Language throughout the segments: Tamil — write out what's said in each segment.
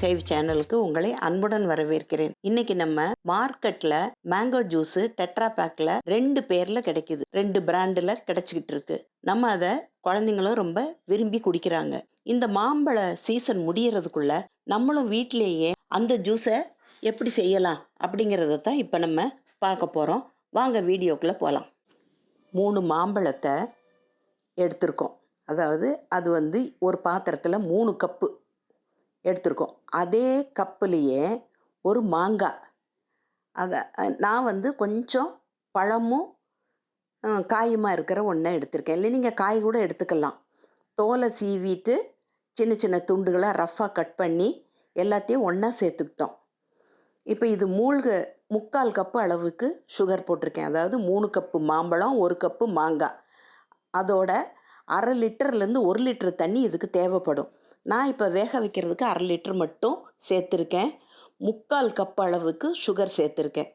ஹைவ் சேனலுக்கு உங்களை அன்புடன் வரவேற்கிறேன். இன்னைக்கு நம்ம மார்க்கெட்ல மேங்கோ ஜூஸ் டெட்ரா பேக்ல 2 பேர்ல கிடைக்குது. 2 பிராண்டுல கிடைச்சிக்கிட்டு இருக்கு. நம்ம அதை குழந்தைங்களும் ரொம்ப விரும்பி குடிக்கிறாங்க. இந்த மாம்பழ சீசன் முடியறதுக்குள்ள நம்மளும் வீட்டிலேயே அந்த ஜூஸை எப்படி செய்யலாம் அப்படிங்கிறத தான் இப்போ நம்ம பார்க்க போகிறோம். வாங்க வீடியோக்குள்ள போகலாம். 3 மாம்பழத்தை எடுத்திருக்கோம். அதாவது அது ஒரு பாத்திரத்தில் 3 கப்பு எடுத்திருக்கோம். அதே கப்புலேயே ஒரு மாங்காய், அதை நான் கொஞ்சம் பழமும் காயுமா இருக்கிற ஒன்றை எடுத்திருக்கேன். இல்லை நீங்கள் காய் கூட எடுத்துக்கலாம். தோலை சீவிட்டு சின்ன சின்ன துண்டுகளாக ரஃப்பாக கட் பண்ணி எல்லாத்தையும் ஒன்றா சேர்த்துக்கிட்டோம். இப்போ இது 3/4 கப்பு அளவுக்கு சுகர் போட்டிருக்கேன். அதாவது 3 கப்பு மாம்பழம், 1 கப்பு மாங்காய். அதோட 1/2 லிட்டர்லேருந்து 1 லிட்டர் தண்ணி இதுக்கு தேவைப்படும். நான் இப்போ வேக வைக்கிறதுக்கு 1/2 லிட்டர் மட்டும் சேர்த்துருக்கேன். 3/4 கப் அளவுக்கு சுகர் சேர்த்துருக்கேன்.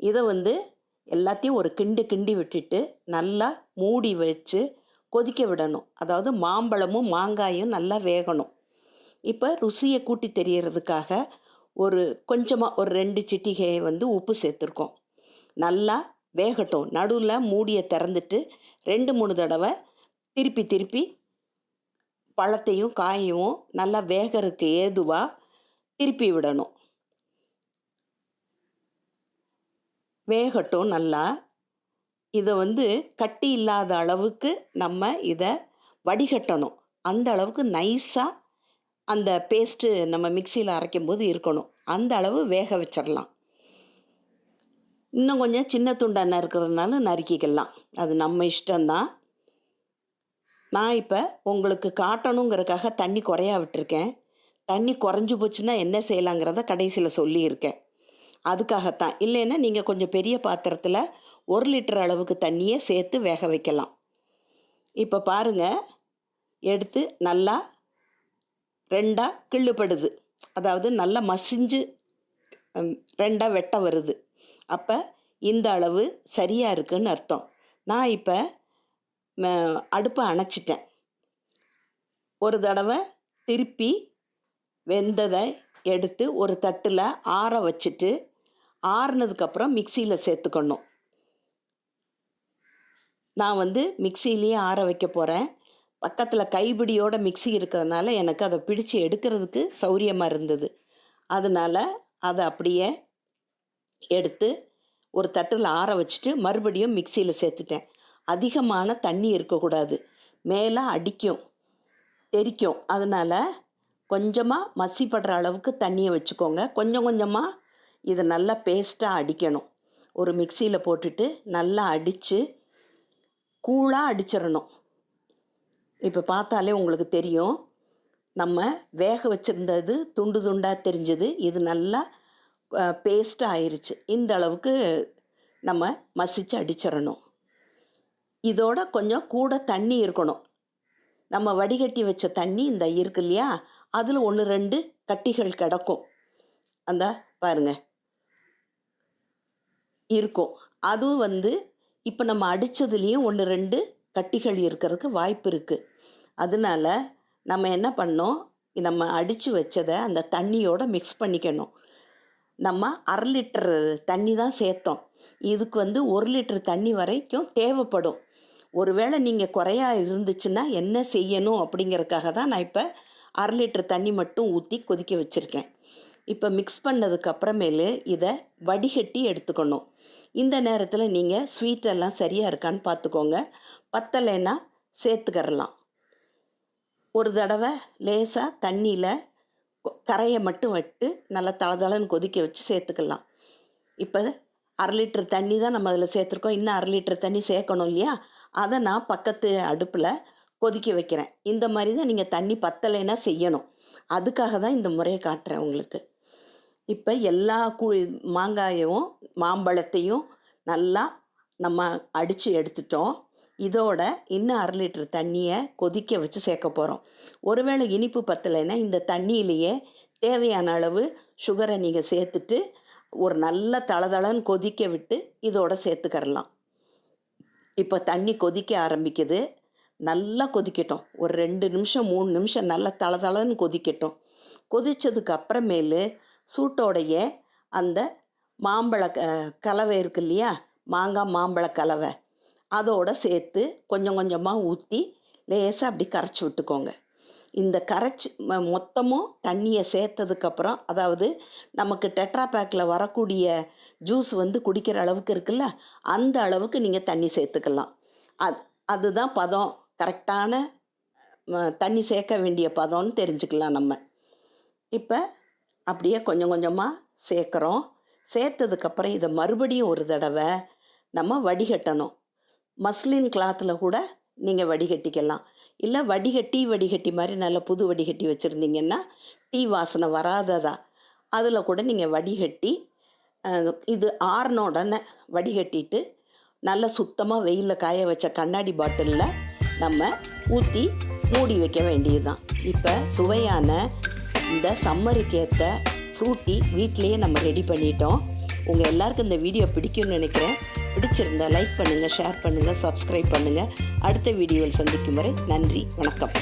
இதை எல்லாத்தையும் ஒரு கிண்டி விட்டுட்டு நல்லா மூடி வச்சு கொதிக்க விடணும். அதாவது மாம்பழமும் மாங்காயும் நல்லா வேகணும். இப்போ ருசியை கூட்டி தெரியறதுக்காக கொஞ்சமாக ஒரு 2 சிட்டிகை உப்பு சேர்த்துருக்கோம். நல்லா வேகட்டும். நடுவில் மூடியை திறந்துட்டு 2-3 தடவை திருப்பி பழத்தையும் காயையும் நல்லா வேகறதுக்கு ஏதுவாக திருப்பி விடணும். வேகட்டும் நல்லா. இதை கட்டி இல்லாத அளவுக்கு நம்ம இதை வடிகட்டணும். அந்த அளவுக்கு நைஸாக அந்த பேஸ்ட்டு நம்ம மிக்சியில் அரைக்கும் போது இருக்கணும். அந்த அளவு வேக வச்சிடலாம். இன்னும் கொஞ்சம் சின்ன துண்டாக நறுக்கிறதுனால நறுக்கிக்கலாம். அது நம்ம இஷ்டம்தான். நான் இப்போ உங்களுக்கு காட்டணுங்கிறதுக்காக தண்ணி குறையா விட்டுருக்கேன். தண்ணி குறைஞ்சி போச்சுன்னா என்ன செய்யலாங்கிறத கடைசியில் சொல்லியிருக்கேன். அதுக்காகத்தான். இல்லைன்னா நீங்கள் கொஞ்சம் பெரிய பாத்திரத்தில் 1 லிட்டர் அளவுக்கு தண்ணியே சேர்த்து வேக வைக்கலாம். இப்போ பாருங்கள், எடுத்து நல்லா 2ஆக கிள்ளுப்படுது. அதாவது நல்லா மசிஞ்சு 2ஆக வெட்ட வருது. அப்போ இந்த அளவு சரியாக இருக்குதுன்னு அர்த்தம். நான் இப்போ அடுப்பை அணைச்சிட்டேன். ஒரு தடவை திருப்பி வெந்ததை எடுத்து ஒரு தட்டில் ஆற வச்சுட்டு ஆறுனதுக்கப்புறம் மிக்சியில் சேர்த்துக்கணும். நான் மிக்சியிலேயே ஆற வைக்க போகிறேன். பக்கத்தில் கைப்பிடியோட மிக்சி இருக்கிறதுனால எனக்கு அதை பிடிச்சு எடுக்கிறதுக்கு சௌரியமாக இருந்தது. அதனால் அதை அப்படியே எடுத்து ஒரு தட்டில் ஆற வச்சுட்டு மறுபடியும் மிக்சியில் சேர்த்துட்டேன். அதிகமான தண்ணி இருக்கக்கூடாது, மேலே அடிக்கும், தெறிக்கும். அதனால் கொஞ்சமாக மசிப்படுற அளவுக்கு தண்ணியை வச்சுக்கோங்க. கொஞ்சம் கொஞ்சமாக இதை நல்லா பேஸ்ட்டாக அடிக்கணும். ஒரு மிக்சியில் போட்டுட்டு நல்லா அடித்து கூழாக அடிச்சிடணும். இப்போ பார்த்தாலே உங்களுக்கு தெரியும், நம்ம வேக வச்சுருந்தது துண்டு துண்டாக தெரிஞ்சது. இது நல்லா பேஸ்ட்டாக ஆயிடுச்சு. இந்த அளவுக்கு நம்ம மசித்து அடிச்சிடணும். இதோட கொஞ்சம் கூட தண்ணி இருக்கணும். நம்ம வடிகட்டி வச்ச தண்ணி இந்த இருக்கு இல்லையா, அதில் 1-2 கட்டிகள் கிடக்கும். அந்த பாருங்க இருக்கும். அதுவும் இப்போ நம்ம அடித்ததுலேயும் 1-2 கட்டிகள் இருக்கிறதுக்கு வாய்ப்பு இருக்குது. அதனால நம்ம என்ன பண்ணோம், நம்ம அடித்து வச்சதை அந்த தண்ணியோடு மிக்ஸ் பண்ணிக்கணும். நம்ம 1/2 லிட்டர் தண்ணி தான் சேர்த்தோம். இதுக்கு 1 லிட்டர் தண்ணி வரைக்கும் தேவைப்படும். ஒருவேளை நீங்கள் குறையா இருந்துச்சுன்னா என்ன செய்யணும் அப்படிங்கிறதுக்காக தான் நான் இப்போ 1/2 லிட்டர் தண்ணி மட்டும் ஊற்றி கொதிக்க வச்சுருக்கேன். இப்போ மிக்ஸ் பண்ணதுக்கு அப்புறமேலு இதை வடிகட்டி எடுத்துக்கணும். இந்த நேரத்தில் நீங்கள் ஸ்வீட்டெல்லாம் சரியாக இருக்கான்னு பார்த்துக்கோங்க. பத்தலைன்னா சேர்த்துக்கறலாம். ஒரு தடவை லேசாக தண்ணியில் கரையை மட்டும் விட்டு நல்லா தளதளன்னு கொதிக்க வச்சு சேர்த்துக்கலாம். இப்போ 1/2 லிட்டர் தண்ணி தான் நம்ம அதில் சேர்த்துருக்கோம். இன்னும் 1/2 லிட்டர் தண்ணி சேர்க்கணும் இல்லையா, அதை நான் பக்கத்து அடுப்பில் கொதிக்க வைக்கிறேன். இந்த மாதிரி தான் நீங்கள் தண்ணி பத்தலைன்னா செய்யணும். அதுக்காக தான் இந்த முறையை காட்டுறேன் உங்களுக்கு. இப்போ எல்லா மாங்காயும் மாம்பழத்தையும் நல்லா நம்ம அடித்து எடுத்துட்டோம். இதோட இன்னும் 1/2 லிட்டர் தண்ணியை கொதிக்க வச்சு சேர்க்க போகிறோம். ஒருவேளை இனிப்பு பத்தலைன்னா இந்த தண்ணியிலேயே தேவையான அளவு சுகரை நீங்கள் சேர்த்துட்டு ஒரு நல்ல தளதளன்னு கொதிக்க விட்டு இதோட சேர்த்துக்கறலாம். இப்போ தண்ணி கொதிக்க ஆரம்பிக்குது. நல்லா கொதிக்கட்டும். ஒரு 2 நிமிஷம் 3 நிமிஷம் நல்லா தளதளன்னு கொதிக்கட்டும். கொதித்ததுக்கு அப்புறமேலு சூட்டோடைய அந்த மாம்பழ கலவை இருக்குது இல்லையா, மாங்காய் மாம்பழ கலவை அதோடு சேர்த்து கொஞ்சம் கொஞ்சமாக ஊற்றி லேசாக அப்படி கரைச்சி விட்டுக்கோங்க. இந்த கரைச்சி மொத்தமும் தண்ணியை சேர்த்ததுக்கப்புறம், அதாவது நமக்கு டெட்ரா பேக்கில் வரக்கூடிய ஜூஸ் குடிக்கிற அளவுக்கு இருக்குல்ல, அந்த அளவுக்கு நீங்கள் தண்ணி சேர்த்துக்கலாம். அதுதான் பதம், கரெக்டான தண்ணி சேர்க்க வேண்டிய பதம்னு தெரிஞ்சுக்கலாம் நம்ம. இப்போ அப்படியே கொஞ்சம் கொஞ்சமாக சேர்க்குறோம். சேர்த்ததுக்கப்புறம் இதை மறுபடியும் ஒரு தடவை நம்ம வடிகட்டணும். மஸ்லின் கிளாத்தில் கூட நீங்கள் வடிகட்டிக்கலாம். இல்லை வடிகட்டி மாதிரி நல்ல புது வடிகட்டி வச்சுருந்தீங்கன்னா டீ வாசனை வராததா அதில் கூட நீங்கள் வடிகட்டி, இது ஆறின உடனே வடிகட்டிட்டு நல்ல சுத்தமாக வெயிலில் காய வச்ச கண்ணாடி பாட்டிலில் நம்ம ஊற்றி மூடி வைக்க வேண்டியது தான். இப்போ சுவையான இந்த சம்மருக்கு ஏற்ற ஃப்ரூட்டி வீட்டிலையே நம்ம ரெடி பண்ணிட்டோம். உங்கள் எல்லாருக்கும் இந்த வீடியோ பிடிக்கும்னு நினைக்கிறேன். பிடிச்சிருந்தா லைக் பண்ணுங்கள், ஷேர் பண்ணுங்கள், சப்ஸ்கிரைப் பண்ணுங்கள். அடுத்த வீடியோவில் சந்திக்கும் வரை நன்றி, வணக்கம்.